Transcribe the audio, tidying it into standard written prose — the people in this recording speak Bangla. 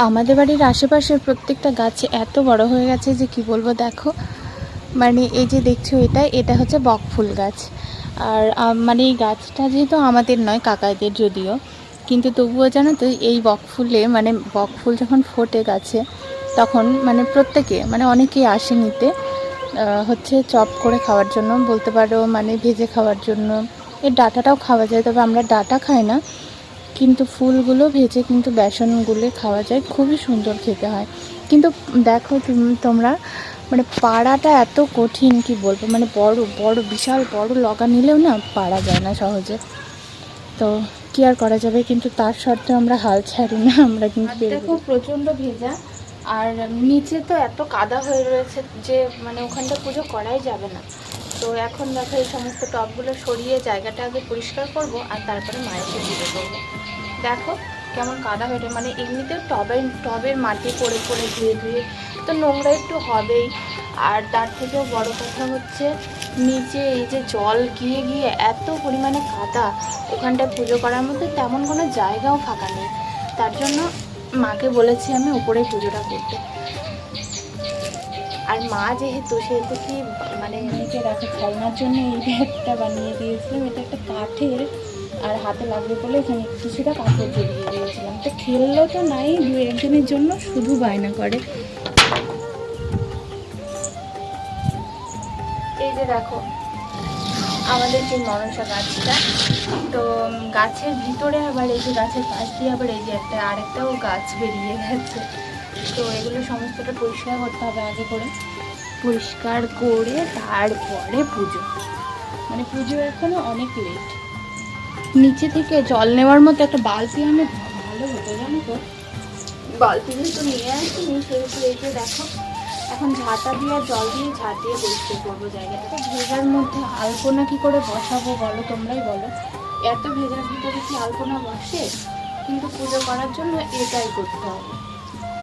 আমাদের বাড়ির আশেপাশের প্রত্যেকটা গাছ এত বড় হয়ে গেছে যে কি বলবো। দেখো মানে এই যে দেখছো এটা হচ্ছে বকফুল গাছ। আর মানে এই গাছটা যেহেতু আমাদের নয়, কাকাদের যদিও, কিন্তু তবুও জানো তো এই বকফুলে মানে বকফুল যখন ফোটে গাছে তখন মানে প্রত্যেকে মানে অনেকেই আসে নিতে, হচ্ছে চপ করে খাওয়ার জন্য বলতে পারো, মানে ভেজে খাওয়ার জন্য। এর ডাঁটাটাও খাওয়া যায়, তবে আমরা ডাঁটা খাই না, কিন্তু ফুলগুলো ভেজে কিন্তু বেসন গুলে খাওয়া যায়, খুবই সুন্দর খেতে হয়। কিন্তু দেখো তোমরা মানে পাড়াটা এত কঠিন কি বলবো, মানে বড় বড় বিশাল বড় লগা নিলেও না পাড়া যায় না সহজে। তো কি আর করা যাবে, কিন্তু তার সত্ত্বেও আমরা হাল ছাড়ি না, আমরা কিন্তু দেখো প্রচণ্ড ভেজা। আর নিচে তো এত কাদা হয়ে রয়েছে যে মানে ওখানটা পুজো করাই যাবে না। তো এখন দেখো এই সমস্ত টবগুলো সরিয়ে জায়গাটা আগে পরিষ্কার করব, আর তারপরে মায়ের পুজো করবো। দেখো কেমন কাদা হয়ে, মানে এমনিতেও টবের মাটি পড়ে পড়ে ধুয়ে ধুয়ে তো নোংরা একটু হবেই। আর তার থেকেও বড় কথা হচ্ছে নিচে এই যে জল গিয়ে গিয়ে এত পরিমাণে কাদা, ওখানটায় পুজো করার মধ্যে তেমন কোনো জায়গাও ফাঁকা নেই। তার জন্য মাকে বলেছি আমি উপরে পুজোটা করতে। আর মা যেহেতু সেহেতু কি মানে নিচে রাখা খেলনার জন্য এই ব্যাগটা বানিয়ে দিয়েছিলাম। এটা একটা কাঠের, আর হাতে লাগবে বলে এখানে কিছুটা কাপড় জড়িয়ে দিয়েছিলাম। তো খেললো তো নাই, দু একদিনের জন্য শুধু বায়না করে। এই যে দেখো আমাদের যে মনসা গাছটা, তো গাছের ভিতরে আবার এই যে গাছের পাশ দিয়ে আবার এই যে আরেকটাও গাছ বেরিয়ে গেছে। তো এগুলো সমস্তটা পরিষ্কার করতে হবে আগে করে, পরিষ্কার করে তারপরে পুজো। মানে পুজো এখনো অনেক লেট। নিচে থেকে জল নেওয়ার মতো একটা বালতি আনলে ভালো হতো জানো তো, বালতি যেহেতু নিয়ে আসিনি সেহেতু এই যে দেখো এখন ঝাঁটা দিয়ে জল দিয়ে ঝাঁটিয়ে পরিষ্কার করবো জায়গাটা। ভেজার মধ্যে আলপনা কি করে বসাবো বলো, তোমরাই বলো। এত ভেজার ভিতরে কি আলপনা বসে? কিন্তু পুজো করার জন্য এটাই করতে হবে।